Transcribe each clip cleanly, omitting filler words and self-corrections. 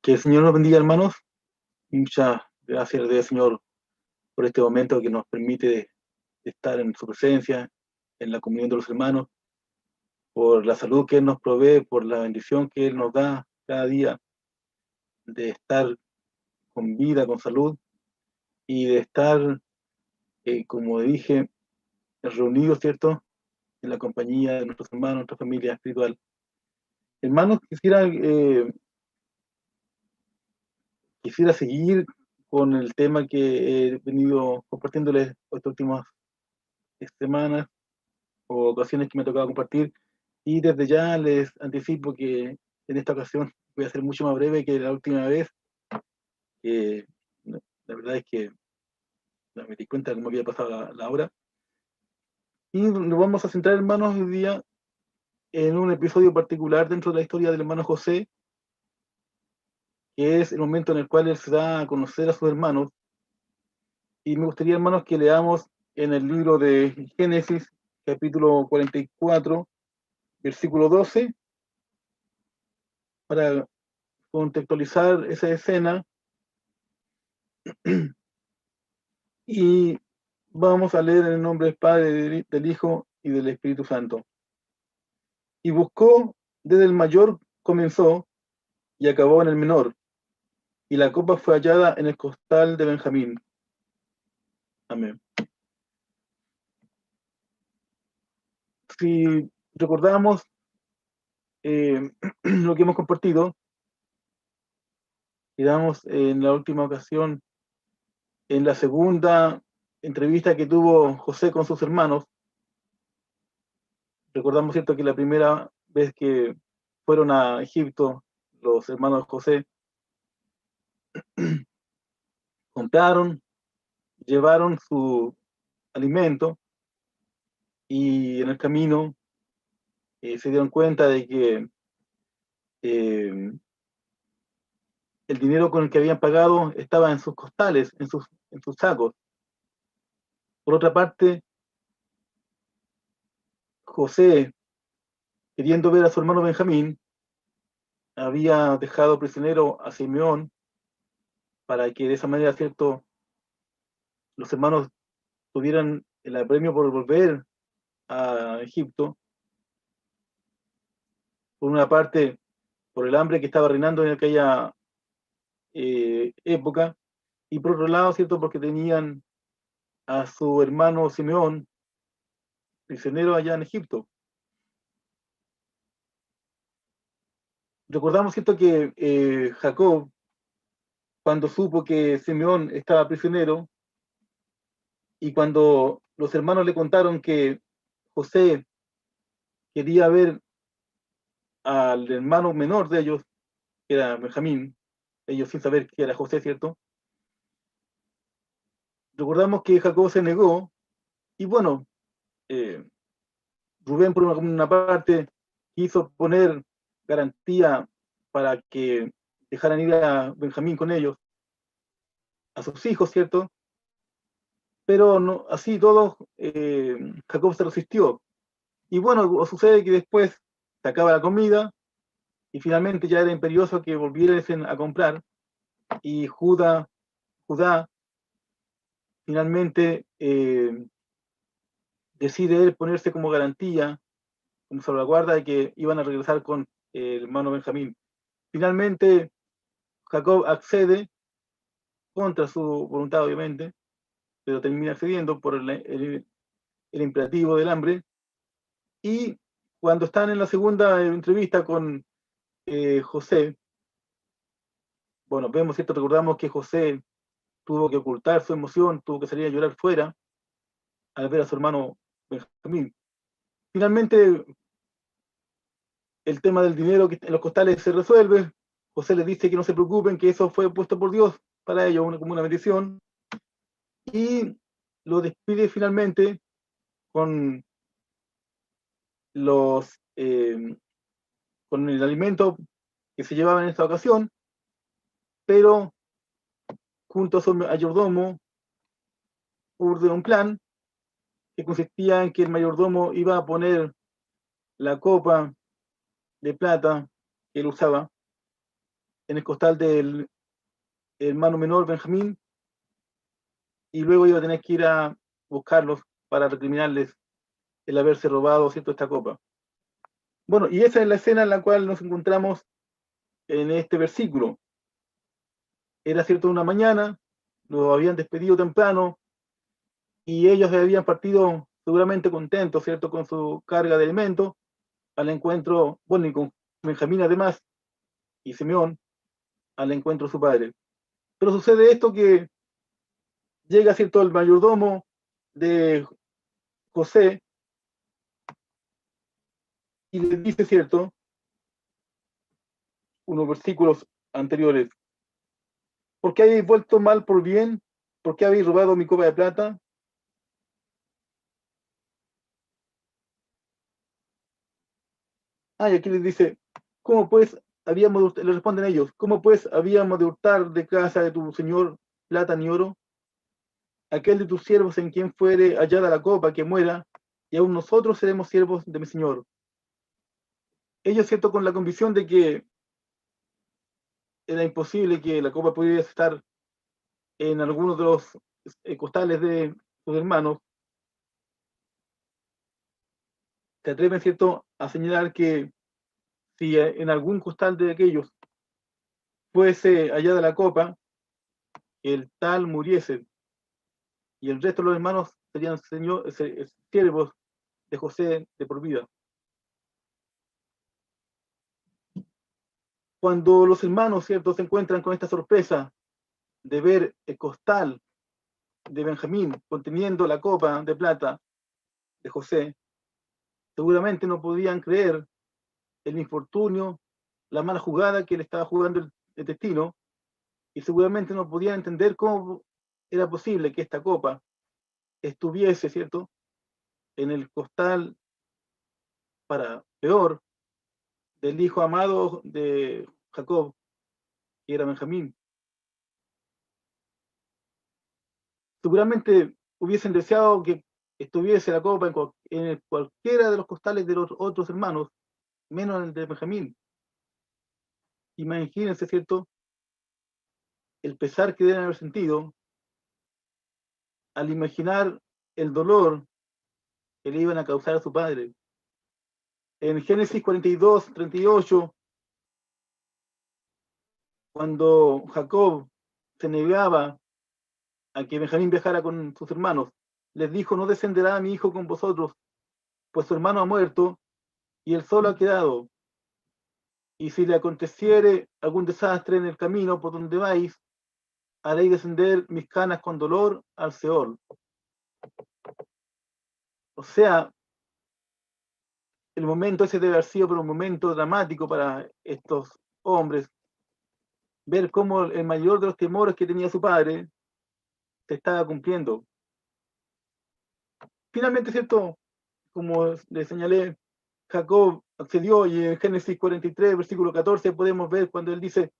Que el Señor nos bendiga, hermanos. Muchas gracias, Señor, por este momento que nos permite estar en su presencia, en la comunión de los hermanos, por la salud que Él nos provee, por la bendición que Él nos da cada día de estar con vida, con salud y de estar, como dije, reunidos, ¿cierto?, en la compañía de nuestros hermanos, nuestra familia espiritual. Hermanos, quisiera seguir con el tema que he venido compartiéndoles estas últimas semanas o ocasiones que me ha tocado compartir, y desde ya les anticipo que en esta ocasión voy a ser mucho más breve que la última vez. eh, la verdad es que no me di cuenta de cómo había pasado la hora, y nos vamos a centrar, hermanos, hoy día en un episodio particular dentro de la historia del hermano José, que es el momento en el cual él se da a conocer a sus hermanos. Y me gustaría, hermanos, que leamos en el libro de Génesis, capítulo 44, versículo 12, para contextualizar esa escena. Y vamos a leer en el nombre del Padre, del Hijo y del Espíritu Santo. Y buscó desde el mayor, comenzó, y acabó en el menor, y la copa fue hallada en el costal de Benjamín. Amén. Si recordamos lo que hemos compartido, quedamos en la última ocasión, en la segunda entrevista que tuvo José con sus hermanos. Recordamos, ¿cierto?, que la primera vez que fueron a Egipto, los hermanos de José compraron, llevaron su alimento, y en el camino se dieron cuenta de que eh, el dinero con el que habían pagado estaba en sus costales, en sus sacos. Por otra parte, José, queriendo ver a su hermano Benjamín, había dejado prisionero a Simeón para que de esa manera, ¿cierto?, los hermanos tuvieran el apremio por volver a Egipto. Por una parte, por el hambre que estaba reinando en aquella época, y por otro lado, ¿cierto?, porque tenían a su hermano Simeón prisionero allá en Egipto. Recordamos, ¿cierto?, que Jacob, cuando supo que Simeón estaba prisionero, y cuando los hermanos le contaron que José quería ver al hermano menor de ellos, que era Benjamín, ellos sin saber que era José, ¿cierto? Recordamos que Jacob se negó, y bueno, eh, Rubén por una parte quiso poner garantía para que dejaran ir a Benjamín con ellos, a sus hijos, ¿cierto? Pero no, así todo, Jacob se resistió. Y bueno, sucede que después se acaba la comida, y finalmente ya era imperioso que volviesen a comprar, y Judá finalmente decide él ponerse como garantía, como salvaguarda de que iban a regresar con el hermano Benjamín. Finalmente, Jacob accede contra su voluntad, obviamente, pero termina cediendo por el imperativo del hambre. Y cuando están en la segunda entrevista con José, bueno, vemos, ¿cierto? Recordamos que José tuvo que ocultar su emoción, tuvo que salir a llorar fuera al ver a su hermano Benjamín. Finalmente, el tema del dinero que en los costales se resuelve. José les dice que no se preocupen, que eso fue puesto por Dios para ellos como una bendición, y lo despide finalmente con los con el alimento que se llevaba en esta ocasión, pero junto a su mayordomo urde un plan que consistía en que el mayordomo iba a poner la copa de plata que él usaba en el costal del hermano menor Benjamín, y luego iba a tener que ir a buscarlos para recriminarles el haberse robado, ¿cierto?, esta copa. Bueno, y esa es la escena en la cual nos encontramos en este versículo. Era, cierto, una mañana, lo habían despedido temprano, y ellos habían partido seguramente contentos, ¿cierto?, con su carga de alimentos, al encuentro, bueno, y con Benjamín además, y Simeón, al encuentro de su padre. Pero sucede esto que llega, cierto, el mayordomo de José y le dice, cierto, unos versículos anteriores: ¿por qué habéis vuelto mal por bien? ¿Por qué habéis robado mi copa de plata? Y aquí les dice: ¿cómo pues habíamos de, le responden ellos, ¿cómo pues habíamos de hurtar de casa de tu señor plata ni oro? Aquel de tus siervos en quien fuere hallada la copa, que muera, y aún nosotros seremos siervos de mi señor. Ellos, cierto, con la convicción de que era imposible que la copa pudiera estar en algunos de los costales de sus hermanos, se atreven, cierto, a señalar que si en algún costal de aquellos fuese hallada la copa, el tal muriese, y el resto de los hermanos serían siervos de José de por vida. Cuando los hermanos, cierto, se encuentran con esta sorpresa de ver el costal de Benjamín conteniendo la copa de plata de José, seguramente no podían creer el infortunio, la mala jugada que le estaba jugando el destino, y seguramente no podían entender cómo era posible que esta copa estuviese, ¿cierto?, en el costal, para peor, del hijo amado de Jacob, que era Benjamín. Seguramente hubiesen deseado que estuviese la copa en cualquiera de los costales de los otros hermanos, menos en el de Benjamín. Imagínense, ¿cierto?, el pesar que deben haber sentido al imaginar el dolor que le iban a causar a su padre. En Génesis 42, 38, cuando Jacob se negaba a que Benjamín viajara con sus hermanos, les dijo: no descenderá mi hijo con vosotros, pues su hermano ha muerto y él solo ha quedado. Y si le aconteciere algún desastre en el camino por donde vais, haréis descender mis canas con dolor al Seol. O sea, el momento ese debe haber sido pero un momento dramático para estos hombres, ver cómo el mayor de los temores que tenía su padre se estaba cumpliendo. Finalmente, ¿cierto?, como le señalé, Jacob accedió, y en Génesis 43, versículo 14, podemos ver cuando él dice,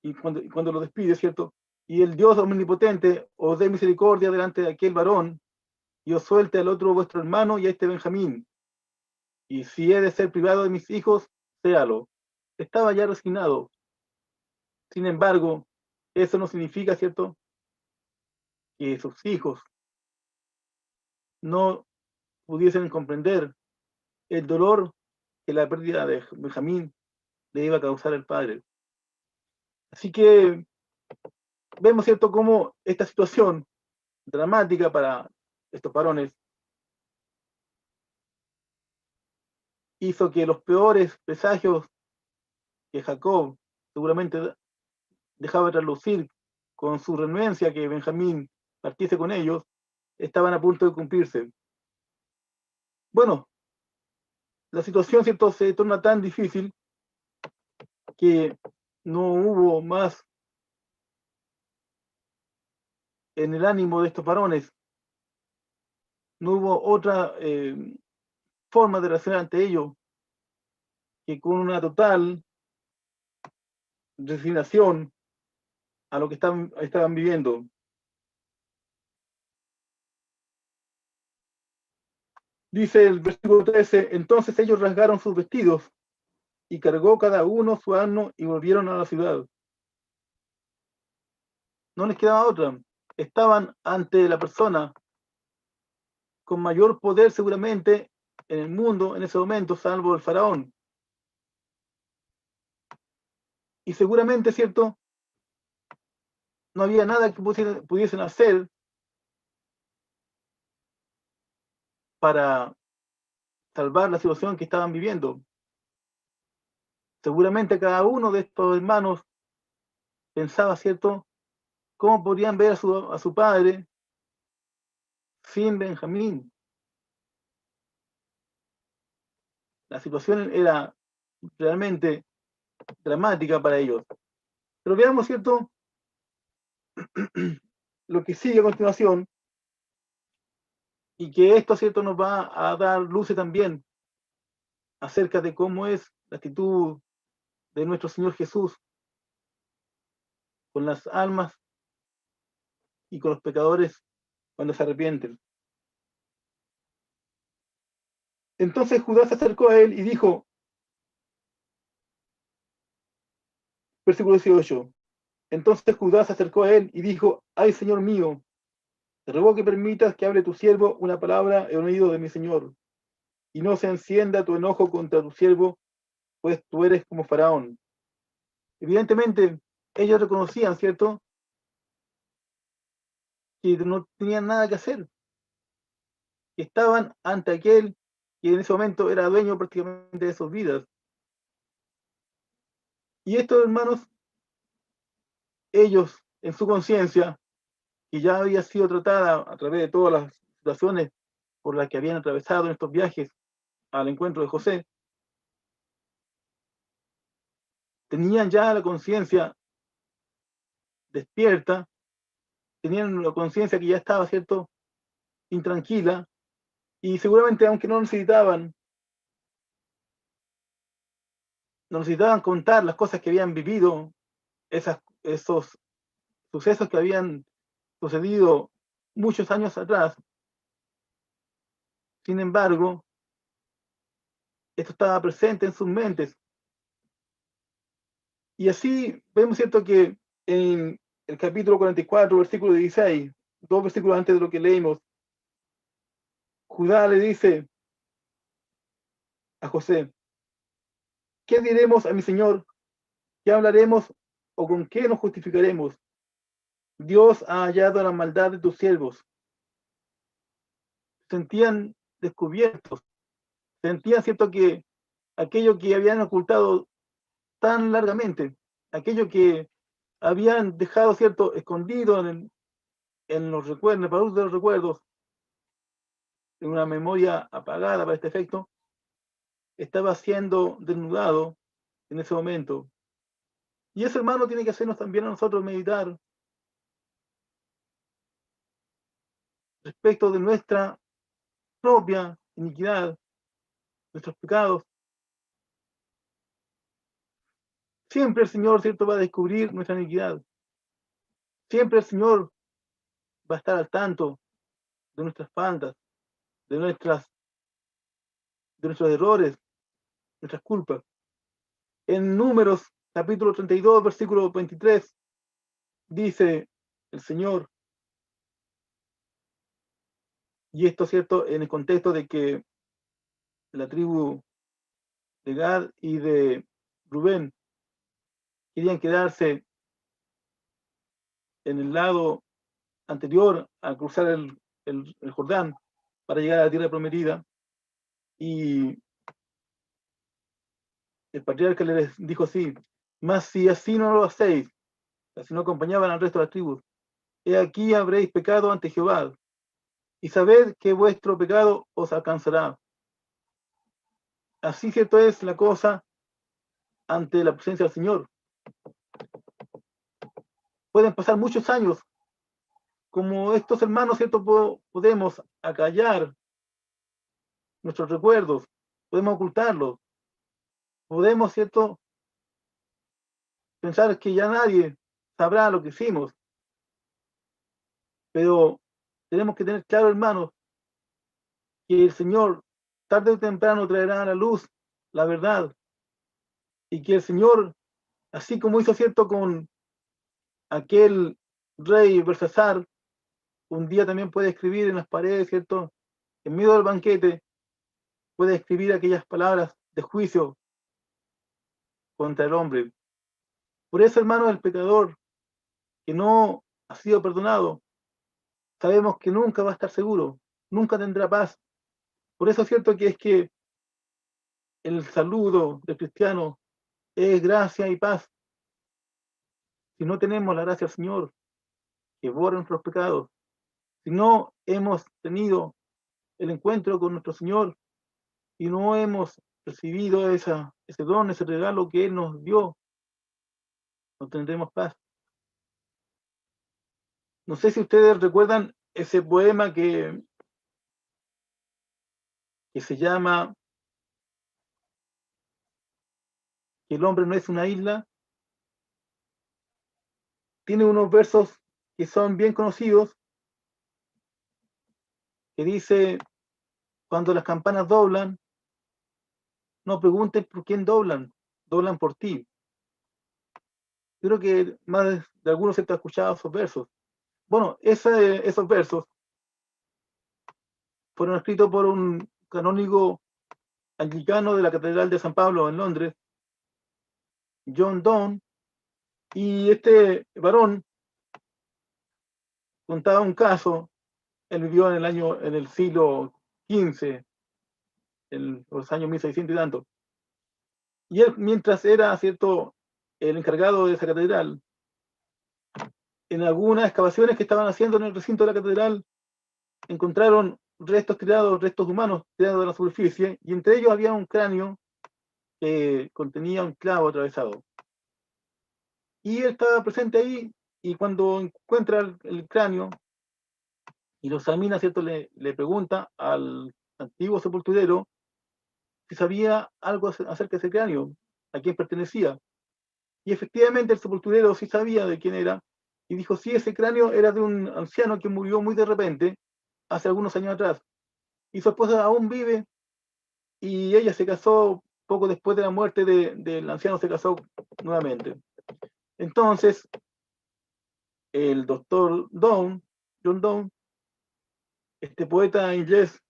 y cuando lo despide, ¿cierto? Y el Dios omnipotente os dé misericordia delante de aquel varón, y os suelte al otro vuestro hermano y a este Benjamín. Y si he de ser privado de mis hijos, séalo. Estaba ya resignado. Sin embargo, eso no significa, ¿cierto?, que sus hijos no pudiesen comprender el dolor que la pérdida de Benjamín le iba a causar al padre. Así que vemos, ¿cierto?, cómo esta situación dramática para estos varones hizo que los peores presagios que Jacob seguramente dejaba traslucir con su renuencia que Benjamín partiese con ellos, estaban a punto de cumplirse. Bueno, la situación, ¿cierto?, se torna tan difícil que no hubo más en el ánimo de estos varones, no hubo otra forma de reaccionar ante ello que con una total resignación a lo que estaban viviendo. Dice el versículo 13: entonces ellos rasgaron sus vestidos y cargó cada uno su asno y volvieron a la ciudad. No les quedaba otra. Estaban ante la persona con mayor poder seguramente en el mundo en ese momento, salvo el faraón. Y seguramente, ¿cierto? No había nada que pudiesen hacer para salvar la situación que estaban viviendo. Seguramente cada uno de estos hermanos pensaba, ¿cierto?, cómo podrían ver a su padre sin Benjamín. La situación era realmente dramática para ellos. Pero veamos, ¿cierto?, lo que sigue a continuación, y que esto, ¿cierto?, nos va a dar luces también acerca de cómo es la actitud de nuestro Señor Jesús con las almas y con los pecadores cuando se arrepienten. Entonces Judá se acercó a él y dijo, versículo 18, entonces Judá se acercó a él y dijo, ay, Señor mío, te ruego que permitas que hable tu siervo una palabra en oído de mi Señor, y no se encienda tu enojo contra tu siervo, pues tú eres como Faraón. Evidentemente, ellos reconocían, ¿cierto?, que no tenían nada que hacer, que estaban ante aquel que en ese momento era dueño prácticamente de sus vidas. Y estos hermanos, ellos en su conciencia, que ya había sido tratada a través de todas las situaciones por las que habían atravesado en estos viajes al encuentro de José, tenían ya la conciencia despierta, tenían la conciencia que ya estaba, ¿cierto?, intranquila, y seguramente aunque no necesitaban contar las cosas que habían vivido, esos sucesos que habían sucedido muchos años atrás. Sin embargo, esto estaba presente en sus mentes. Y así vemos, ¿cierto?, que en el capítulo 44, versículo 16, dos versículos antes de lo que leímos, Judá le dice a José, ¿qué diremos a mi señor? ¿Qué hablaremos o con qué nos justificaremos? Dios ha hallado la maldad de tus siervos. Sentían descubiertos, sentían, cierto, que aquello que habían ocultado tan largamente, aquello que habían dejado, cierto, escondido en los recuerdos, en el baúl de los recuerdos, en una memoria apagada para este efecto, estaba siendo desnudado en ese momento. Y eso, hermano, tiene que hacernos también a nosotros meditar respecto de nuestra propia iniquidad, nuestros pecados. Siempre el Señor, ¿cierto?, va a descubrir nuestra iniquidad. Siempre el Señor va a estar al tanto de nuestras faltas, de nuestros errores, nuestras culpas. En Números, capítulo 32, versículo 23, dice el Señor, y esto, ¿cierto?, en el contexto de que la tribu de Gad y de Rubén querían quedarse en el lado anterior a cruzar el Jordán para llegar a la tierra prometida. Y el patriarca les dijo así, mas si así no lo hacéis, si no acompañaban al resto de las tribus, he aquí habréis pecado ante Jehová, y sabed que vuestro pecado os alcanzará. Así, cierto, es la cosa ante la presencia del Señor. Pueden pasar muchos años, como estos hermanos, cierto, podemos acallar nuestros recuerdos, podemos ocultarlos, podemos, cierto, pensar que ya nadie sabrá lo que hicimos, pero tenemos que tener claro, hermanos, que el Señor tarde o temprano traerá a la luz la verdad, y que el Señor, así como hizo, ¿cierto?, con aquel rey Belsasar, un día también puede escribir en las paredes, ¿cierto?, en medio del banquete, puede escribir aquellas palabras de juicio contra el hombre. Por eso, hermano, el pecador que no ha sido perdonado, sabemos que nunca va a estar seguro, nunca tendrá paz. Por eso es cierto que es que el saludo del cristiano es gracia y paz. Si no tenemos la gracia del Señor, que borra nuestros pecados, si no hemos tenido el encuentro con nuestro Señor y no hemos recibido ese don, ese regalo que Él nos dio, no tendremos paz. No sé si ustedes recuerdan ese poema que se llama Que el hombre no es una isla. Tiene unos versos que son bien conocidos, que dice, cuando las campanas doblan, no pregunten por quién doblan, doblan por ti. Creo que más de algunos se han escuchado esos versos. Bueno, esos versos fueron escritos por un canónigo anglicano de la Catedral de San Pablo en Londres, John Donne, y este varón contaba un caso. Él vivió en el siglo XV, en los años 1600 y tanto. Y él, mientras era, cierto, el encargado de esa catedral, en algunas excavaciones que estaban haciendo en el recinto de la catedral, encontraron restos humanos tirados de la superficie, y entre ellos había un cráneo que contenía un clavo atravesado. Y él estaba presente ahí, y cuando encuentra el cráneo y lo examina, ¿cierto?, le pregunta al antiguo sepulturero si sabía algo acerca de ese cráneo, a quién pertenecía. Y efectivamente el sepulturero sí sabía de quién era, y dijo, sí, ese cráneo era de un anciano que murió muy de repente, hace algunos años atrás. Y su esposa aún vive, y ella se casó poco después de la muerte del anciano, se casó nuevamente. Entonces, el doctor Donne, John Donne, este poeta inglés,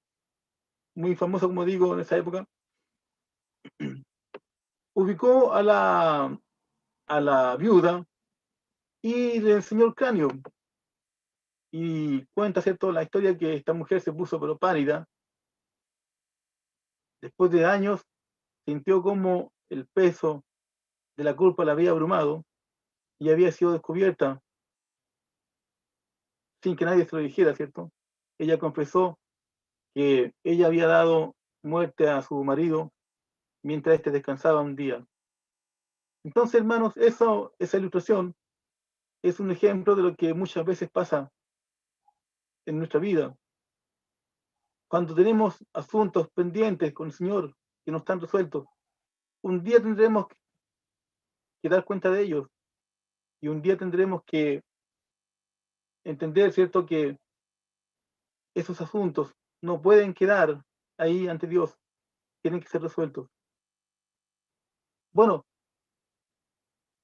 muy famoso, como digo, en esa época, ubicó a la viuda y le enseñó el cráneo. Y cuenta, ¿cierto?, la historia que esta mujer se puso pero pálida. Después de años, sintió como el peso de la culpa la había abrumado y había sido descubierta sin que nadie se lo dijera, ¿cierto? Ella confesó que ella había dado muerte a su marido mientras éste descansaba un día. Entonces, hermanos, esa ilustración es un ejemplo de lo que muchas veces pasa en nuestra vida. Cuando tenemos asuntos pendientes con el Señor que no están resueltos, un día tendremos que dar cuenta de ellos, y un día tendremos que entender, ¿cierto?, que esos asuntos no pueden quedar ahí ante Dios, tienen que ser resueltos. Bueno,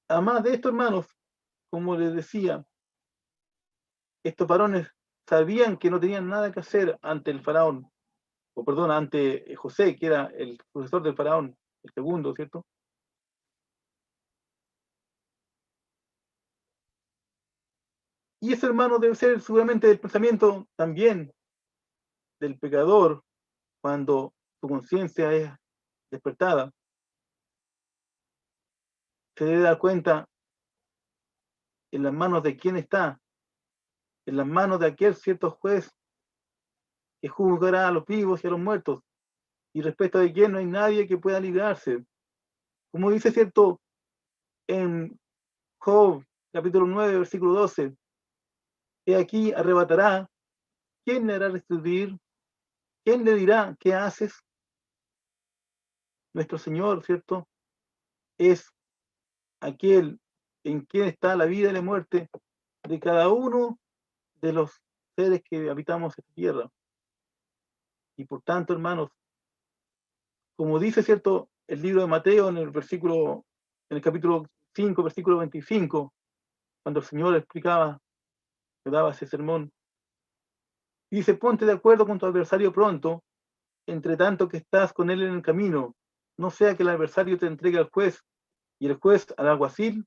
además de esto, hermanos, como les decía, estos varones sabían que no tenían nada que hacer ante el faraón, o perdón, ante José, que era el sucesor del faraón, el segundo, ¿cierto? Y ese, hermano, debe ser seguramente el pensamiento también del pecador cuando su conciencia es despertada. Se debe dar cuenta en las manos de quién está, en las manos de aquel cierto juez que juzgará a los vivos y a los muertos, y respecto de quien no hay nadie que pueda librarse. Como dice, cierto, en Job, capítulo 9, versículo 12, he aquí arrebatará, ¿quién le hará restituir? ¿Quién le dirá qué haces? Nuestro Señor, ¿cierto?, es aquel en quien está la vida y la muerte de cada uno de los seres que habitamos esta tierra. Y por tanto, hermanos, como dice, ¿cierto?, el libro de Mateo en el capítulo 5, versículo 25, cuando el Señor explicaba, que daba ese sermón, y dice: ponte de acuerdo con tu adversario pronto, entre tanto que estás con él en el camino, no sea que el adversario te entregue al juez y el juez al alguacil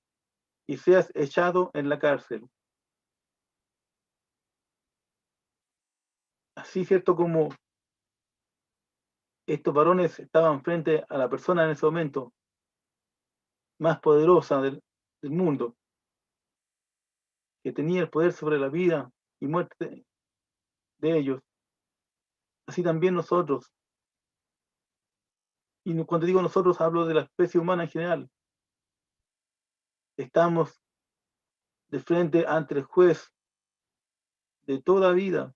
y seas echado en la cárcel. Así, cierto, como estos varones estaban frente a la persona en ese momento más poderosa del mundo, que tenía el poder sobre la vida y muerte de ellos, así también nosotros, y cuando digo nosotros hablo de la especie humana en general, estamos de frente ante el juez de toda vida,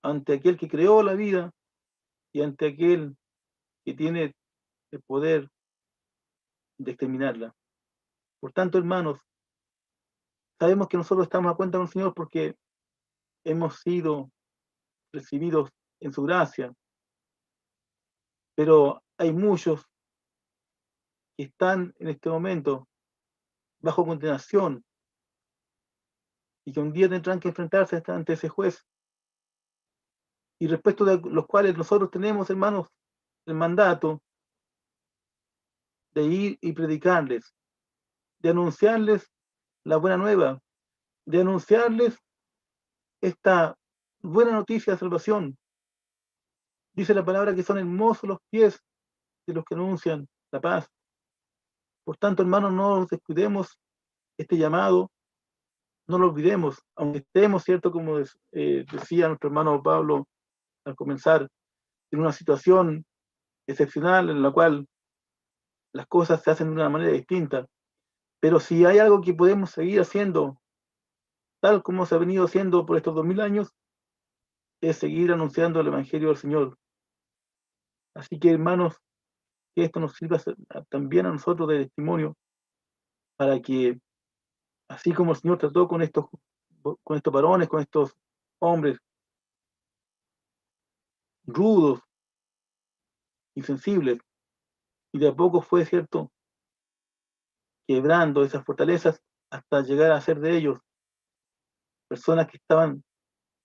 ante aquel que creó la vida y ante aquel que tiene el poder de exterminarla. Por tanto, hermanos, sabemos que nosotros estamos a cuenta con el Señor porque hemos sido recibidos en su gracia, pero hay muchos que están en este momento bajo condenación y que un día tendrán que enfrentarse ante ese juez, y respecto de los cuales nosotros tenemos, hermanos, el mandato de ir y predicarles, de anunciarles la buena nueva, de anunciarles esta buena noticia de salvación. Dice la palabra que son hermosos los pies de los que anuncian la paz. Por tanto, hermanos, no nos descuidemos este llamado, no lo olvidemos, aunque estemos, ¿cierto? Como decía nuestro hermano Pablo al comenzar, en una situación excepcional en la cual las cosas se hacen de una manera distinta. Pero si hay algo que podemos seguir haciendo, tal como se ha venido haciendo por estos 2000 años, es seguir anunciando el Evangelio del Señor. Así que, hermanos, que esto nos sirva también a nosotros de testimonio para que, así como el Señor trató con estos varones, con estos hombres rudos, insensibles, y de a poco fue, cierto, quebrando esas fortalezas hasta llegar a ser de ellos personas que estaban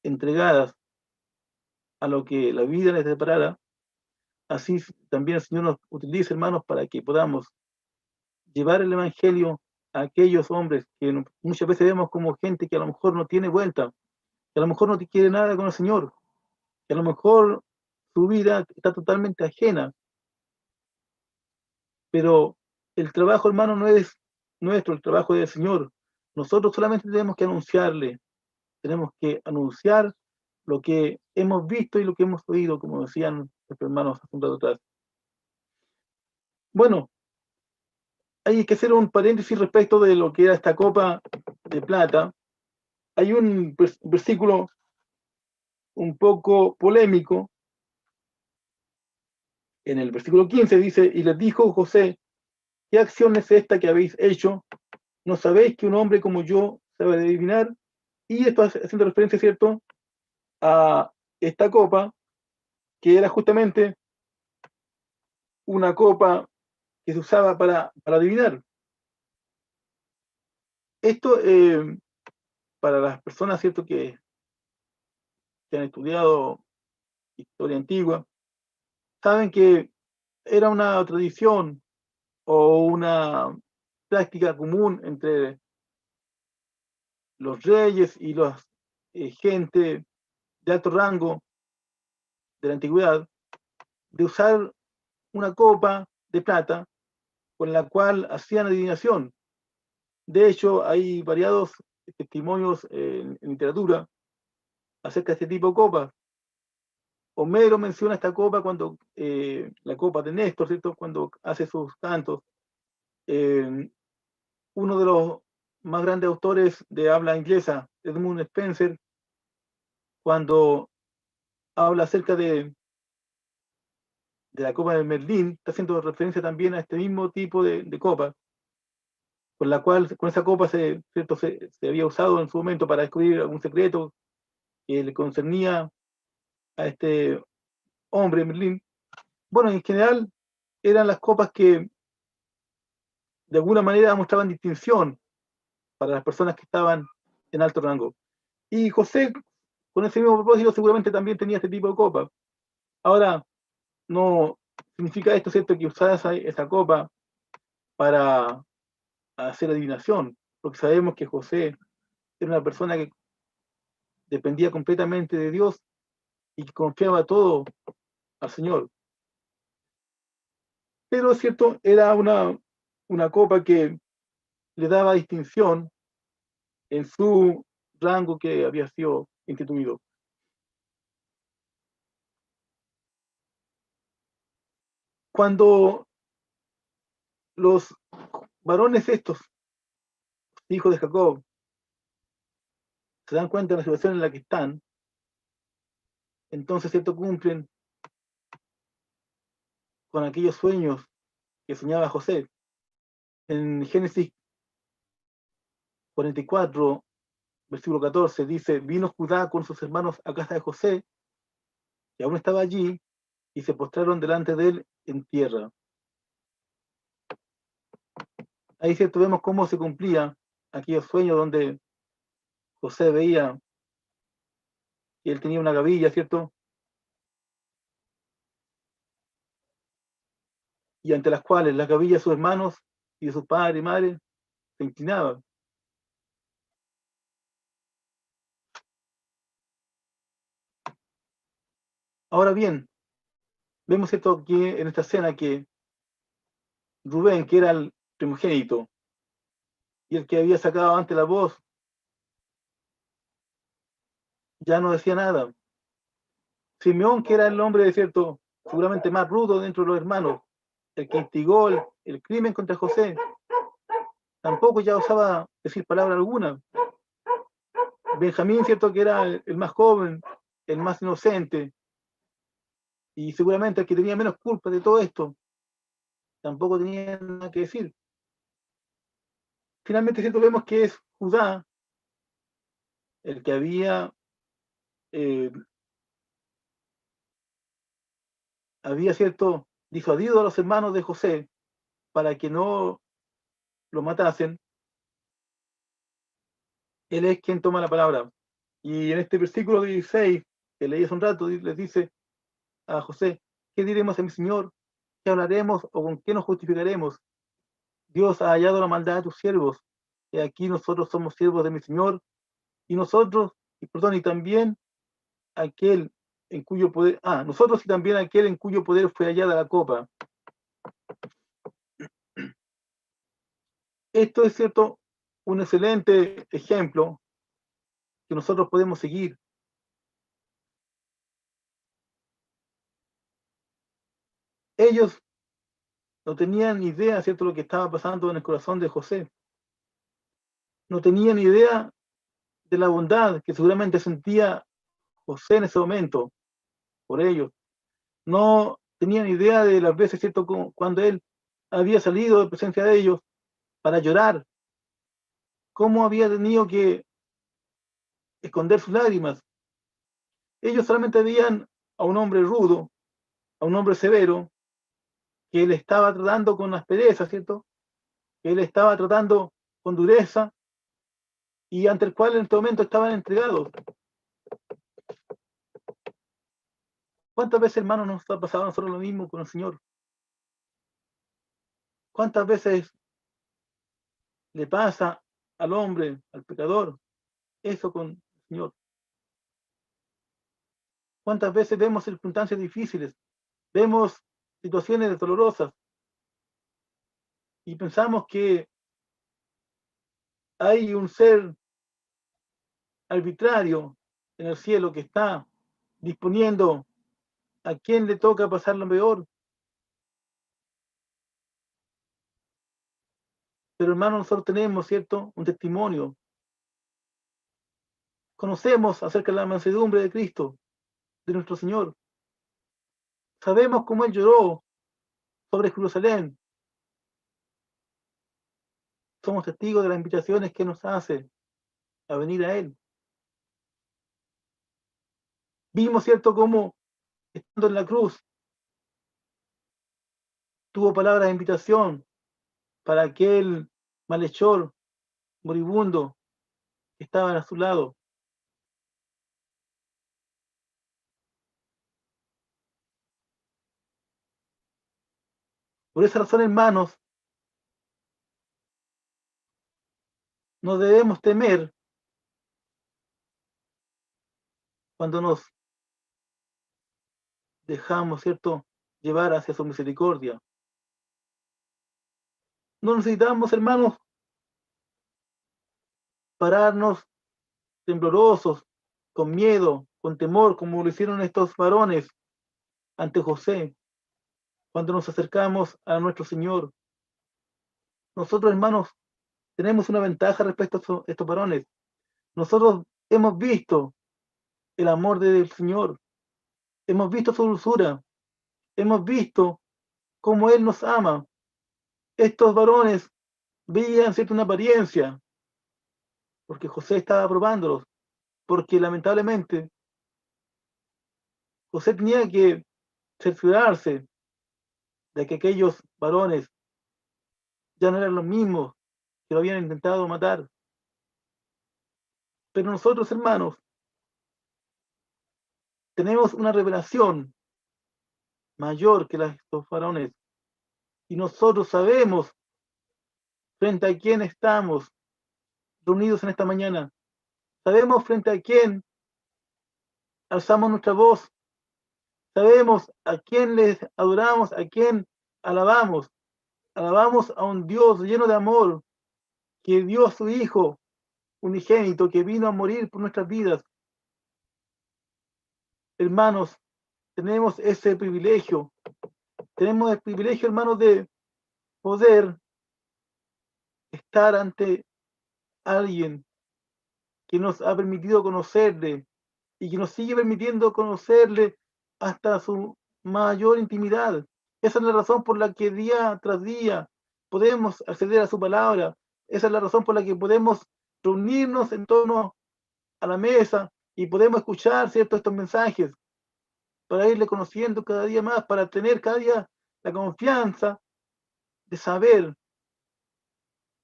entregadas a lo que la vida les deparara. Así también el Señor nos utiliza, hermanos, para que podamos llevar el Evangelio a aquellos hombres que muchas veces vemos como gente que a lo mejor no tiene vuelta, que a lo mejor no quiere nada con el Señor, que a lo mejor su vida está totalmente ajena. Pero el trabajo, hermano, no es nuestro, el trabajo es del Señor. Nosotros solamente tenemos que tenemos que anunciar lo que hemos visto y lo que hemos oído, como decían los hermanos hace un rato atrás. Bueno, hay que hacer un paréntesis respecto de lo que era esta copa de plata. Hay un versículo un poco polémico. En el versículo 15 dice: y les dijo José: ¿qué acción es esta que habéis hecho? ¿No sabéis que un hombre como yo sabe adivinar? Y esto haciendo referencia, ¿cierto?, a esta copa, que era justamente una copa que se usaba para adivinar. Esto, para las personas, ¿cierto?, que han estudiado historia antigua, saben que era una tradición o una práctica común entre los reyes y los gente de alto rango de la antigüedad, de usar una copa de plata con la cual hacían adivinación. De hecho, hay variados testimonios en literatura acerca de este tipo de copas. Homero menciona esta copa cuando, la copa de Néstor, ¿cierto?, cuando hace sus cantos. Uno de los más grandes autores de habla inglesa, Edmund Spenser, cuando habla acerca de la copa de Merlín, está haciendo referencia también a este mismo tipo de copa, con esa copa ¿cierto?, se había usado en su momento para descubrir algún secreto que le concernía a este hombre, Merlín. Bueno, en general, eran las copas que de alguna manera mostraban distinción para las personas que estaban en alto rango. Y José, con ese mismo propósito, seguramente también tenía este tipo de copa. Ahora, no significa esto, ¿cierto?, que usara esa copa para hacer adivinación, porque sabemos que José era una persona que dependía completamente de Dios y que confiaba todo al Señor. Pero es cierto, era una copa que le daba distinción en su rango que había sido instituido. Cuando los varones estos, hijos de Jacob, se dan cuenta de la situación en la que están, entonces, ¿cierto?, cumplen con aquellos sueños que soñaba José. En Génesis 44, versículo 14, dice: vino Judá con sus hermanos a casa de José, que aún estaba allí, y se postraron delante de él en tierra. Ahí, cierto, vemos cómo se cumplía aquellos sueños donde José veía que él tenía una gavilla, ¿cierto?, y ante las cuales las gavillas de sus hermanos y de sus padres y madres se inclinaban. Ahora bien, vemos, ¿cierto?, que en esta escena que Rubén, que era el primogénito y el que había sacado antes la voz, ya no decía nada. Simeón, que era el hombre, ¿cierto?, seguramente más rudo dentro de los hermanos, el que instigó el crimen contra José, tampoco ya osaba decir palabra alguna. Benjamín, ¿cierto?, que era el más joven, el más inocente, y seguramente el que tenía menos culpa de todo esto, tampoco tenía nada que decir. Finalmente, ¿cierto?, vemos que es Judá el que eh, había, ¿cierto?, disuadido a los hermanos de José para que no lo matasen. Él es quien toma la palabra. Y en este versículo 16, que leí hace un rato, les dice a José: ¿qué diremos a mi Señor? ¿Qué hablaremos o con qué nos justificaremos? Dios ha hallado la maldad de tus siervos, y aquí nosotros somos siervos de mi Señor, y nosotros, y perdón, y también aquel en cuyo poder, nosotros y también aquel en cuyo poder fue hallada la copa. Esto es, cierto, un excelente ejemplo que nosotros podemos seguir. Ellos no tenían ni idea, ¿cierto?, lo que estaba pasando en el corazón de José. No tenían ni idea de la bondad que seguramente sentía José en ese momento por ellos. No tenían idea de las veces, ¿cierto?, cuando él había salido de presencia de ellos para llorar, cómo había tenido que esconder sus lágrimas. Ellos solamente veían a un hombre rudo, a un hombre severo, que él estaba tratando con aspereza, ¿cierto?, que él estaba tratando con dureza y ante el cual en este momento estaban entregados. ¿Cuántas veces, hermanos, nos ha pasado a nosotros lo mismo con el Señor? ¿Cuántas veces le pasa al hombre, al pecador, eso con el Señor? ¿Cuántas veces vemos circunstancias difíciles, vemos situaciones dolorosas y pensamos que hay un ser arbitrario en el cielo que está disponiendo a quién le toca pasar lo peor? Pero hermanos, nosotros tenemos, ¿cierto?, un testimonio. Conocemos acerca de la mansedumbre de Cristo, de nuestro Señor. Sabemos cómo Él lloró sobre Jerusalén. Somos testigos de las invitaciones que nos hace a venir a Él. Vimos, ¿cierto?, cómo estando en la cruz, tuvo palabras de invitación para aquel malhechor moribundo que estaba a su lado. Por esa razón, hermanos, no debemos temer cuando nos dejamos, ¿cierto?, llevar hacia su misericordia. No necesitamos, hermanos, pararnos temblorosos, con miedo, con temor, como lo hicieron estos varones ante José, cuando nos acercamos a nuestro Señor. Nosotros, hermanos, tenemos una ventaja respecto a estos varones. Nosotros hemos visto el amor del Señor, hemos visto su dulzura, hemos visto cómo Él nos ama. Estos varones veían, ¿cierto?, una apariencia, porque José estaba probándolos, porque lamentablemente José tenía que cerciorarse de que aquellos varones ya no eran los mismos que lo habían intentado matar. Pero nosotros, hermanos, tenemos una revelación mayor que la de estos varones. Y nosotros sabemos frente a quién estamos reunidos en esta mañana. Sabemos frente a quién alzamos nuestra voz. Sabemos a quién les adoramos, a quién alabamos. Alabamos a un Dios lleno de amor, que dio a su Hijo unigénito, que vino a morir por nuestras vidas. Hermanos, tenemos ese privilegio. Tenemos el privilegio, hermanos, de poder estar ante alguien que nos ha permitido conocerle y que nos sigue permitiendo conocerle hasta su mayor intimidad. Esa es la razón por la que día tras día podemos acceder a su palabra. Esa es la razón por la que podemos reunirnos en torno a la mesa y podemos escuchar, ¿cierto?, estos mensajes para irle conociendo cada día más, para tener cada día la confianza de saber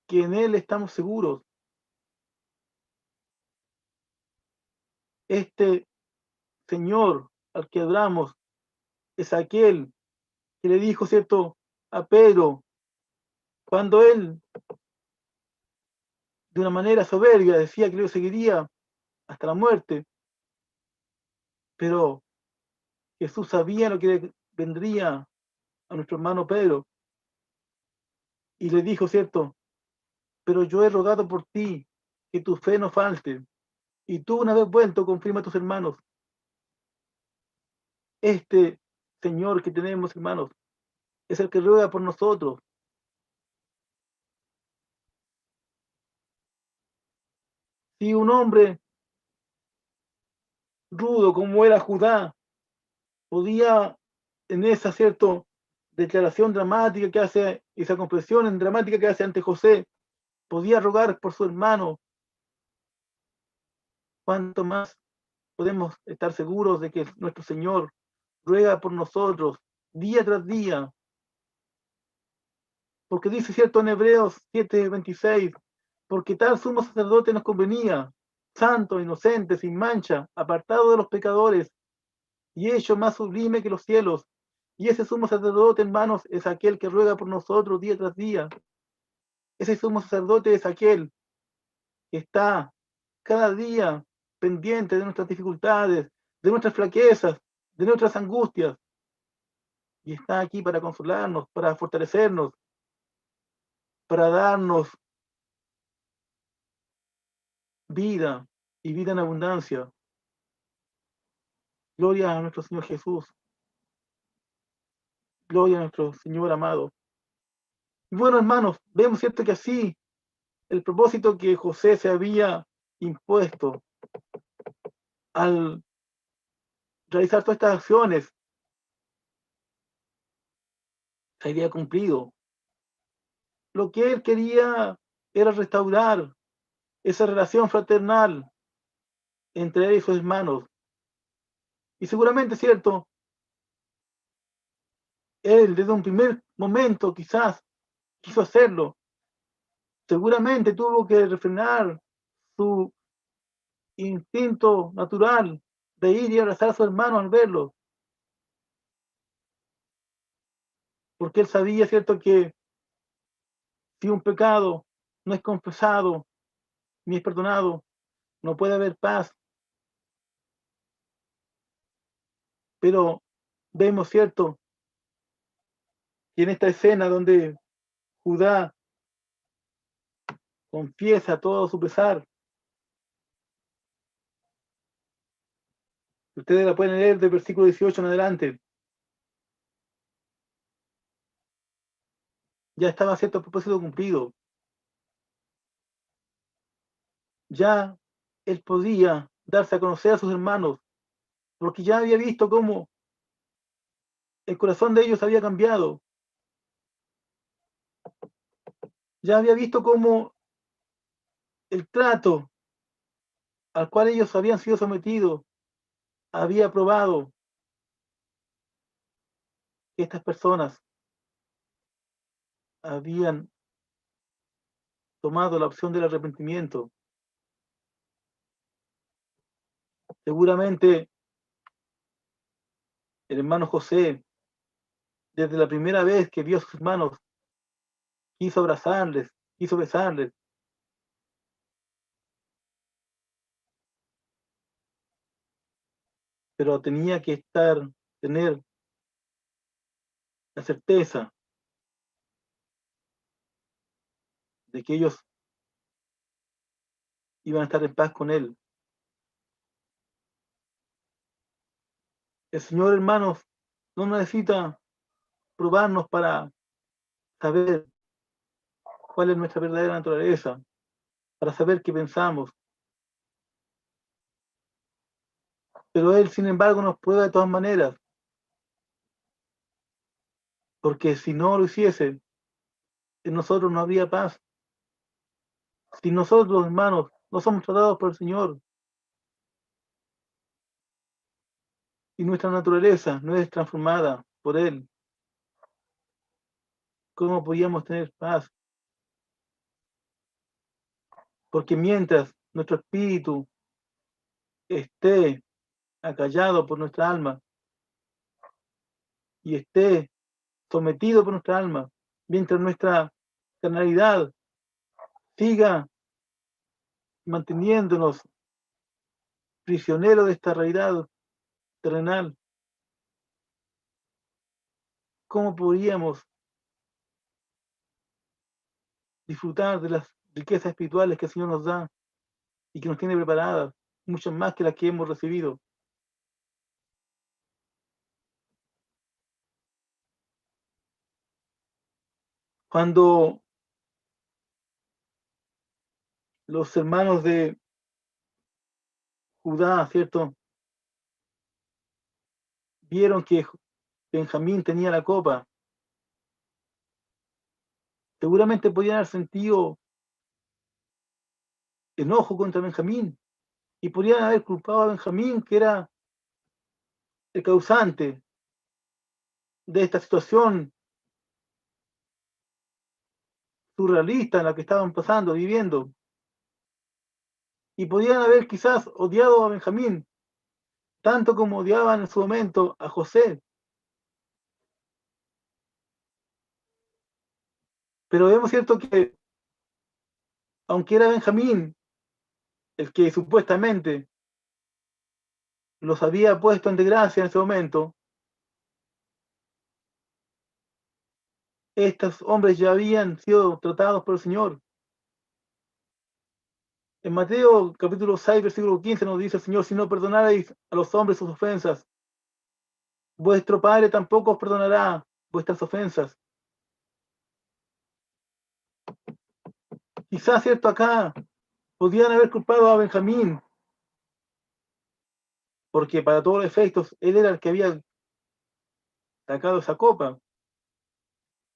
que en Él estamos seguros. Este Señor al que adoramos es aquel que le dijo, ¿cierto?, a Pedro, cuando él de una manera soberbia decía que lo seguiría hasta la muerte, pero Jesús sabía lo que vendría a nuestro hermano Pedro y le dijo, ¿cierto?, pero yo he rogado por ti que tu fe no falte y tú una vez vuelto confirma a tus hermanos. Este Señor que tenemos, hermanos, es el que ruega por nosotros. Si un hombre rudo como era Judá podía en esa, ¿cierto?, declaración dramática que hace, esa confesión dramática que hace ante José, podía rogar por su hermano, cuánto más podemos estar seguros de que nuestro Señor ruega por nosotros día tras día, porque dice, cierto, en Hebreos 7:26, porque tal sumo sacerdote nos convenía, santo, inocente, sin mancha, apartado de los pecadores y hecho más sublime que los cielos. Y ese sumo sacerdote, hermanos, es aquel que ruega por nosotros día tras día. Ese sumo sacerdote es aquel que está cada día pendiente de nuestras dificultades, de nuestras flaquezas, de nuestras angustias. Y está aquí para consolarnos, para fortalecernos, para darnos vida y vida en abundancia. Gloria a nuestro Señor Jesús. Gloria a nuestro Señor amado. Y bueno, hermanos, vemos, cierto, que así el propósito que José se había impuesto al realizar todas estas acciones se había cumplido. Lo que él quería era restaurar esa relación fraternal entre él y sus hermanos. Y seguramente, cierto, él desde un primer momento quizás quiso hacerlo. Seguramente tuvo que refrenar su instinto natural de ir y abrazar a su hermano al verlo, porque él sabía, ¿cierto?, que si un pecado no es confesado ni es perdonado, no puede haber paz. Pero vemos, ¿cierto?, que en esta escena donde Judá confiesa todo su pesar, ustedes la pueden leer del versículo 18 en adelante, ya estaba cierto propósito cumplido. Ya él podía darse a conocer a sus hermanos, porque ya había visto cómo el corazón de ellos había cambiado. Ya había visto cómo el trato al cual ellos habían sido sometidos había probado que estas personas habían tomado la opción del arrepentimiento. Seguramente el hermano José, desde la primera vez que vio a sus hermanos, quiso abrazarles, quiso besarles, pero tenía que tener la certeza de que ellos iban a estar en paz con él. El Señor, hermanos, no necesita probarnos para saber cuál es nuestra verdadera naturaleza, para saber qué pensamos. Pero Él, sin embargo, nos prueba de todas maneras, porque si no lo hiciese, en nosotros no habría paz. Si nosotros, hermanos, no somos tratados por el Señor y nuestra naturaleza no es transformada por Él, ¿cómo podríamos tener paz? Porque mientras nuestro espíritu esté acallado por nuestra alma y esté sometido por nuestra alma, mientras nuestra carnalidad siga manteniéndonos prisioneros de esta realidad terrenal, ¿cómo podríamos disfrutar de las riquezas espirituales que el Señor nos da y que nos tiene preparadas, muchas más que las que hemos recibido? Cuando los hermanos de Judá, ¿cierto?, vieron que Benjamín tenía la copa, seguramente podían haber sentido enojo contra Benjamín y podrían haber culpado a Benjamín, que era el causante de esta situación surrealista en la que estaban pasando, viviendo. Y podían haber quizás odiado a Benjamín, tanto como odiaban en su momento a José. Pero vemos cierto que, aunque era Benjamín el que supuestamente los había puesto en desgracia en ese momento, estos hombres ya habían sido tratados por el Señor. En Mateo capítulo 6, versículo 15 nos dice el Señor: si no perdonarais a los hombres sus ofensas, vuestro Padre tampoco os perdonará vuestras ofensas. Quizás, cierto, acá podían haber culpado a Benjamín, porque para todos los efectos él era el que había sacado esa copa.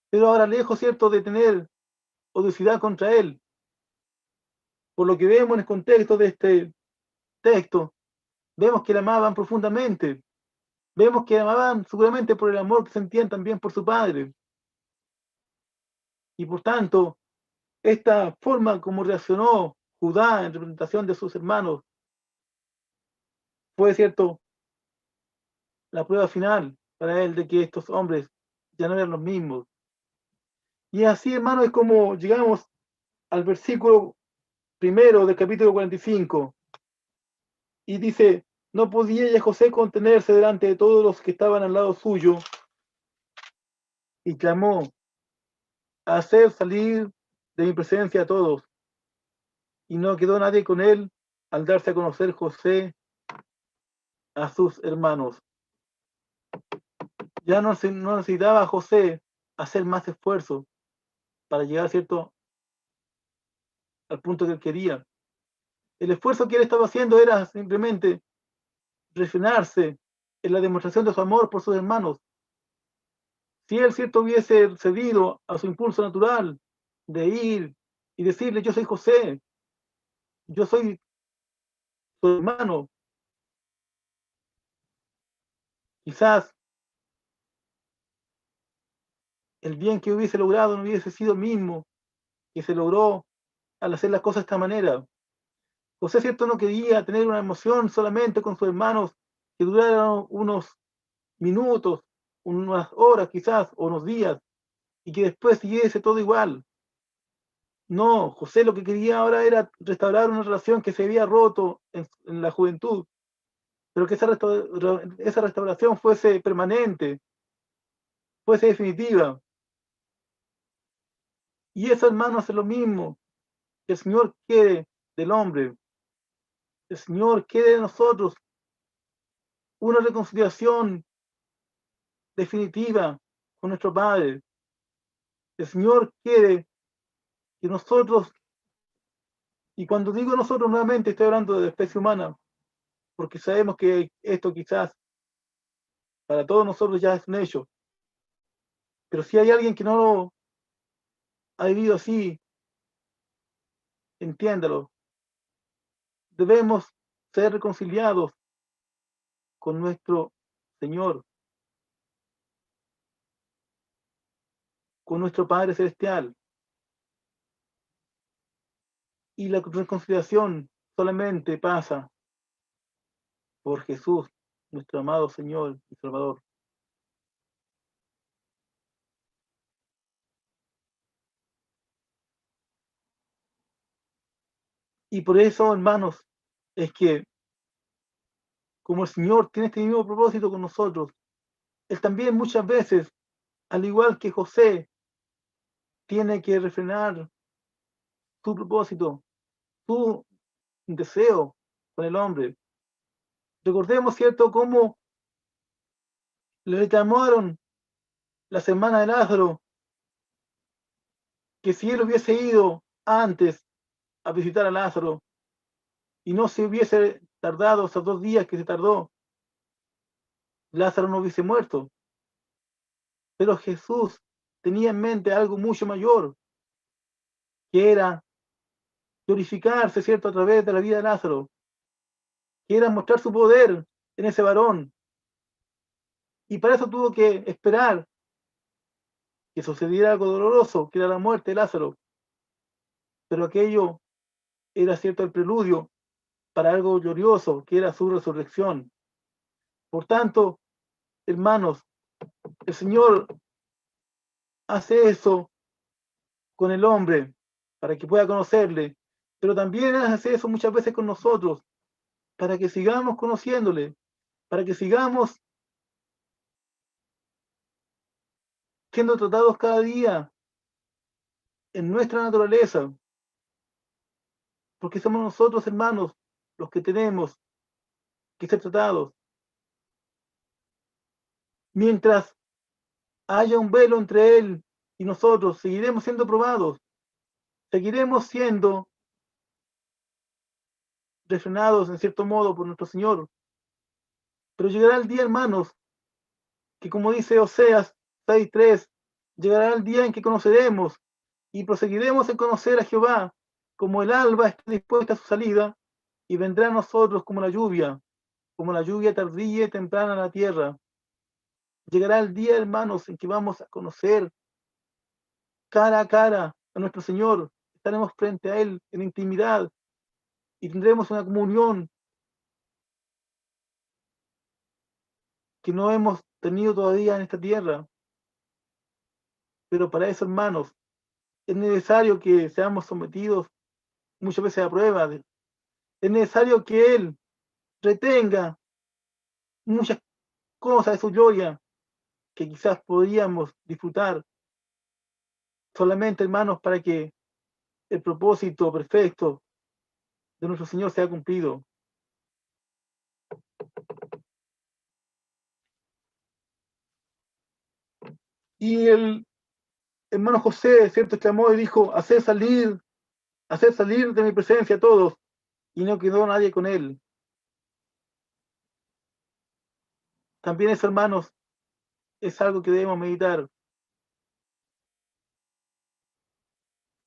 Pero ahora, lejos, cierto, de tener odiosidad contra él, por lo que vemos en el contexto de este texto, vemos que le amaban profundamente. Vemos que amaban seguramente por el amor que sentían también por su padre. Y por tanto, esta forma como reaccionó Judá en representación de sus hermanos fue, cierto, la prueba final para él de que estos hombres ya no eran los mismos. Y así, hermano, es como llegamos al versículo primero del capítulo 45. Y dice, no podía ya José contenerse delante de todos los que estaban al lado suyo, y clamó, hacer salir de mi presencia a todos. Y no quedó nadie con él al darse a conocer José a sus hermanos. Ya no necesitaba José hacer más esfuerzo para llegar, ¿cierto?, al punto que él quería. El esfuerzo que él estaba haciendo era simplemente refinarse en la demostración de su amor por sus hermanos. Si él, cierto, hubiese cedido a su impulso natural de ir y decirle, yo soy José, yo soy tu hermano, quizás el bien que hubiese logrado no hubiese sido el mismo que se logró al hacer las cosas de esta manera. José, cierto, no quería tener una emoción solamente con sus hermanos que duraran unos minutos, unas horas quizás, o unos días, y que después siguiese todo igual. No, José lo que quería ahora era restaurar una relación que se había roto en la juventud, pero que esa restauración fuese permanente, fuese definitiva. Y eso, hermanos, es lo mismo que el Señor quiere del hombre. El Señor quiere de nosotros una reconciliación definitiva con nuestro Padre. El Señor quiere que nosotros, y cuando digo nosotros nuevamente estoy hablando de la especie humana, porque sabemos que esto quizás para todos nosotros ya es un hecho, pero si hay alguien que no lo ha vivido así, entiéndalo. Debemos ser reconciliados con nuestro Señor, con nuestro Padre Celestial. Y la reconciliación solamente pasa por Jesús, nuestro amado Señor y Salvador. Y por eso, hermanos, es que como el Señor tiene este mismo propósito con nosotros, Él también muchas veces, al igual que José, tiene que refrenar su propósito, su deseo con el hombre. Recordemos, ¿cierto?, cómo le reclamaron la semana de Lázaro, que si él hubiese ido antes a visitar a Lázaro y no se hubiese tardado esos 2 días que se tardó, Lázaro no hubiese muerto. Pero Jesús tenía en mente algo mucho mayor, que era glorificarse, ¿cierto?, a través de la vida de Lázaro, que era mostrar su poder en ese varón. Y para eso tuvo que esperar que sucediera algo doloroso, que era la muerte de Lázaro. Pero aquello era, cierto, el preludio para algo glorioso, que era su resurrección. Por tanto, hermanos, el Señor hace eso con el hombre para que pueda conocerle, pero también hace eso muchas veces con nosotros, para que sigamos conociéndole, para que sigamos siendo tratados cada día en nuestra naturaleza, porque somos nosotros, hermanos, los que tenemos que ser tratados. Mientras haya un velo entre Él y nosotros, seguiremos siendo probados, seguiremos siendo refrenados en cierto modo por nuestro Señor. Pero llegará el día, hermanos, que como dice Oseas 6:3, llegará el día en que conoceremos y proseguiremos en conocer a Jehová, como el alba está dispuesta a su salida, y vendrá a nosotros como la lluvia tardía y temprana a la tierra. Llegará el día, hermanos, en que vamos a conocer cara a cara a nuestro Señor. Estaremos frente a Él en intimidad y tendremos una comunión que no hemos tenido todavía en esta tierra. Pero para eso, hermanos, es necesario que seamos sometidos muchas veces a pruebas. Es necesario que Él retenga muchas cosas de su gloria que quizás podríamos disfrutar solamente, hermanos, para que el propósito perfecto de nuestro Señor sea cumplido. Y el hermano José, ¿cierto?, clamó y dijo, hacer salir de mi presencia a todos. Y no quedó nadie con él. También eso, hermanos, es algo que debemos meditar.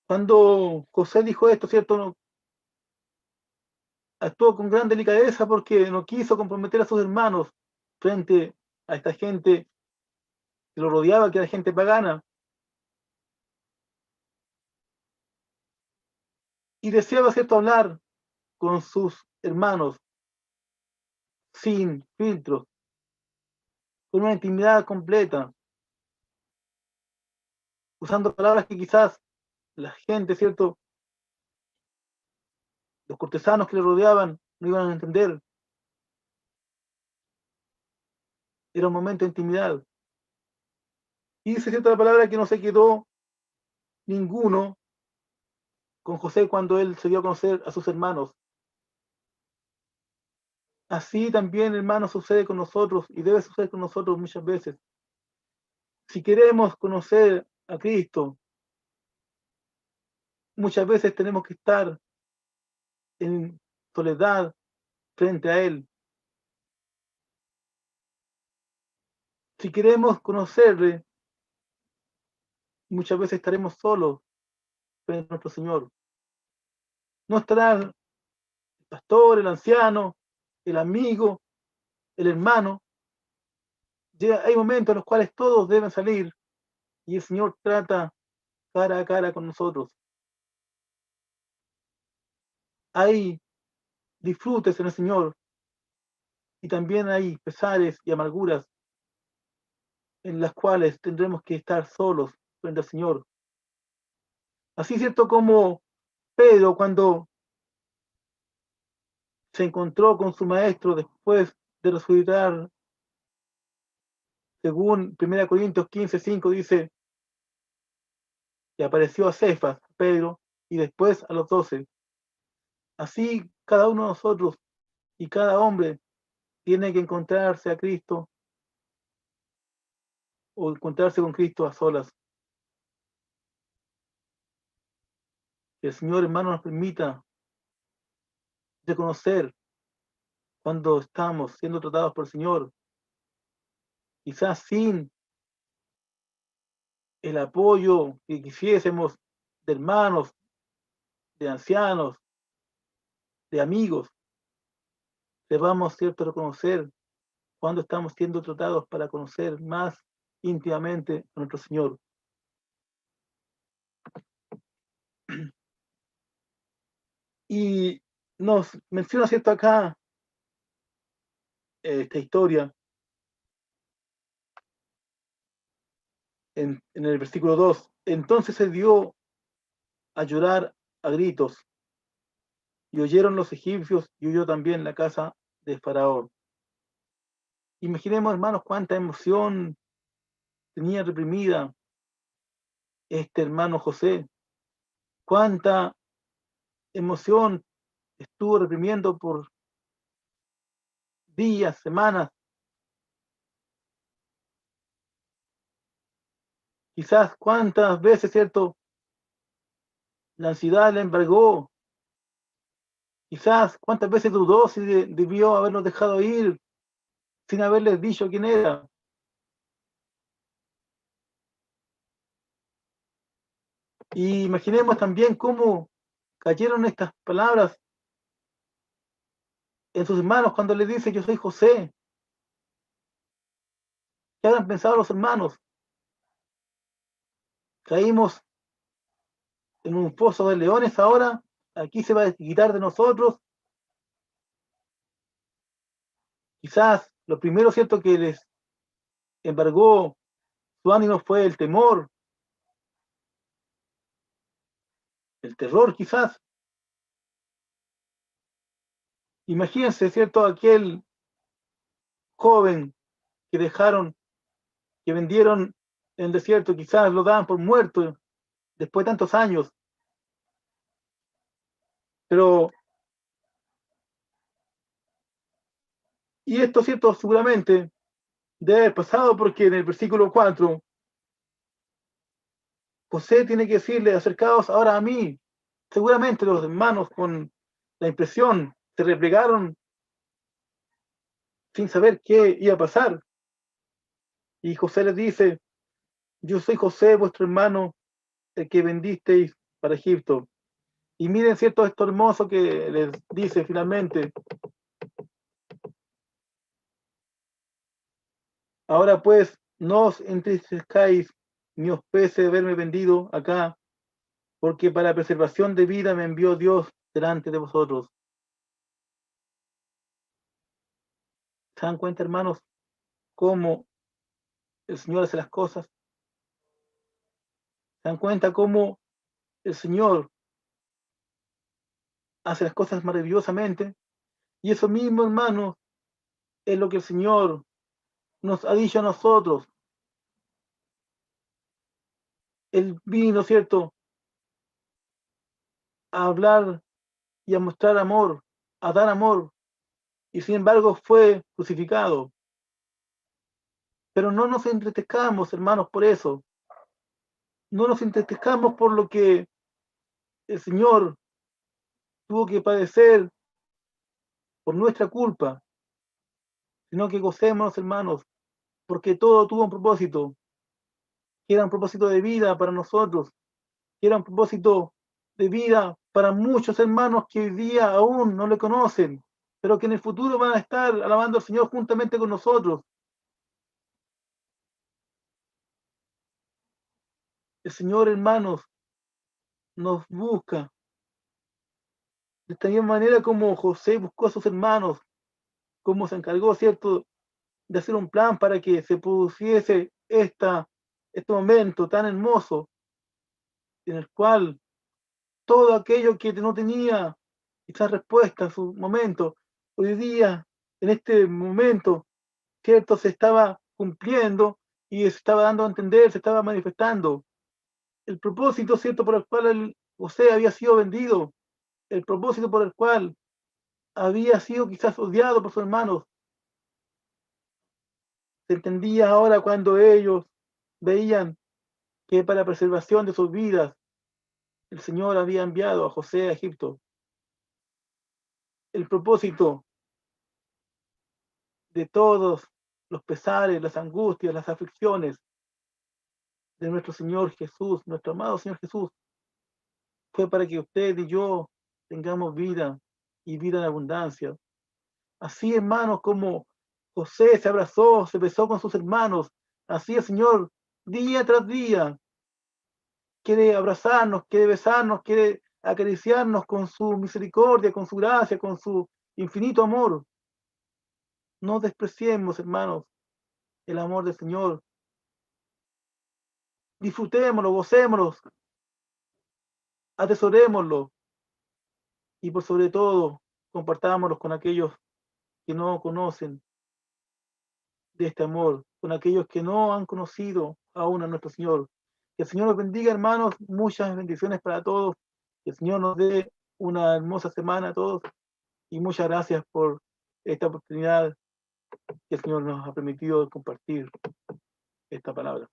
Cuando José dijo esto, ¿cierto?, no, actuó con gran delicadeza porque no quiso comprometer a sus hermanos frente a esta gente que lo rodeaba, que era gente pagana. Y deseaba, ¿cierto?, hablar con sus hermanos sin filtros, con una intimidad completa, usando palabras que quizás la gente, ¿cierto?, los cortesanos que le rodeaban no iban a entender. Era un momento de intimidad. Y dice cierta palabra que no se quedó ninguno con José cuando él se dio a conocer a sus hermanos. Así también, hermanos, sucede con nosotros y debe suceder con nosotros muchas veces. Si queremos conocer a Cristo, muchas veces tenemos que estar en soledad frente a Él. Si queremos conocerle, muchas veces estaremos solos frente a nuestro Señor. No estará el pastor, el anciano, el amigo, el hermano. Hay momentos en los cuales todos deben salir y el Señor trata cara a cara con nosotros. Hay disfrutes en el Señor y también hay pesares y amarguras en las cuales tendremos que estar solos frente al Señor. Así cierto como Pedro cuando se encontró con su maestro después de resucitar, según 1 Corintios 15:5 dice, que apareció a Cefas, Pedro, y después a los 12. Así cada uno de nosotros y cada hombre tiene que encontrarse a Cristo o encontrarse con Cristo a solas. Que el Señor, hermano, nos permita reconocer cuando estamos siendo tratados por el Señor, quizás sin el apoyo que quisiésemos de hermanos, de ancianos, de amigos, debamos, cierto, reconocer cuando estamos siendo tratados para conocer más íntimamente a nuestro Señor. Y nos menciona, cierto, acá esta historia en el versículo 2. Entonces se dio a llorar a gritos y oyeron los egipcios y huyó también la casa de Faraón. Imaginemos, hermanos, cuánta emoción tenía reprimida este hermano José, cuánta emoción estuvo reprimiendo por días, semanas, quizás cuántas veces, ¿cierto? La ansiedad le embargó, quizás cuántas veces dudó si debió habernos dejado ir sin haberles dicho quién era. Y imaginemos también cómo cayeron estas palabras en sus manos cuando le dice yo soy José. ¿Qué habrán pensado los hermanos? Caímos en un pozo de leones ahora, aquí se va a quitar de nosotros. Quizás lo primero, cierto, que les embargó su ánimo fue el temor, el terror quizás. Imagínense, cierto, aquel joven que dejaron, que vendieron en el desierto, quizás lo daban por muerto después de tantos años. Pero, y esto, cierto, seguramente debe haber pasado porque en el versículo 4 José tiene que decirle, acercaos ahora a mí. Seguramente los hermanos con la impresión se replegaron sin saber qué iba a pasar. Y José les dice, yo soy José, vuestro hermano, el que vendisteis para Egipto. Y miren, cierto, esto hermoso que les dice finalmente. Ahora pues, no os entristezcáis ni os pese verme vendido acá, porque para preservación de vida me envió Dios delante de vosotros. ¿Se dan cuenta, hermanos, cómo el Señor hace las cosas? ¿Se dan cuenta cómo el Señor hace las cosas maravillosamente? Y eso mismo, hermanos, es lo que el Señor nos ha dicho a nosotros. Él vino, ¿cierto?, a hablar y a mostrar amor, a dar amor, y sin embargo fue crucificado. Pero no nos entristezcamos, hermanos, por eso. No nos entristezcamos por lo que el Señor tuvo que padecer por nuestra culpa, sino que gocemos, hermanos, porque todo tuvo un propósito, que era un propósito de vida para nosotros, que era un propósito de vida para muchos hermanos que hoy día aún no le conocen, pero que en el futuro van a estar alabando al Señor juntamente con nosotros. El Señor, hermanos, nos busca de esta misma manera como José buscó a sus hermanos, como se encargó, ¿cierto?, de hacer un plan para que se produciese este momento tan hermoso en el cual todo aquello que no tenía esa respuesta en su momento, hoy día, en este momento, ¿cierto?, se estaba cumpliendo y se estaba dando a entender, se estaba manifestando. El propósito, ¿cierto?, por el cual José había sido vendido, el propósito por el cual había sido quizás odiado por sus hermanos, se entendía ahora cuando ellos veían que para preservación de sus vidas el Señor había enviado a José a Egipto. El propósito de todos los pesares, las angustias, las aflicciones de nuestro Señor Jesús, nuestro amado Señor Jesús, fue para que usted y yo tengamos vida y vida en abundancia. Así, hermanos, como José se abrazó, se besó con sus hermanos, así el Señor, día tras día, quiere abrazarnos, quiere besarnos, quiere acariciarnos con su misericordia, con su gracia, con su infinito amor. No despreciemos, hermanos, el amor del Señor. Disfrutémoslo, gocémoslo, atesorémoslo y por sobre todo compartámoslo con aquellos que no conocen de este amor, con aquellos que no han conocido aún a nuestro Señor. Que el Señor nos bendiga, hermanos, muchas bendiciones para todos. Que el Señor nos dé una hermosa semana a todos y muchas gracias por esta oportunidad que el Señor nos ha permitido compartir esta palabra.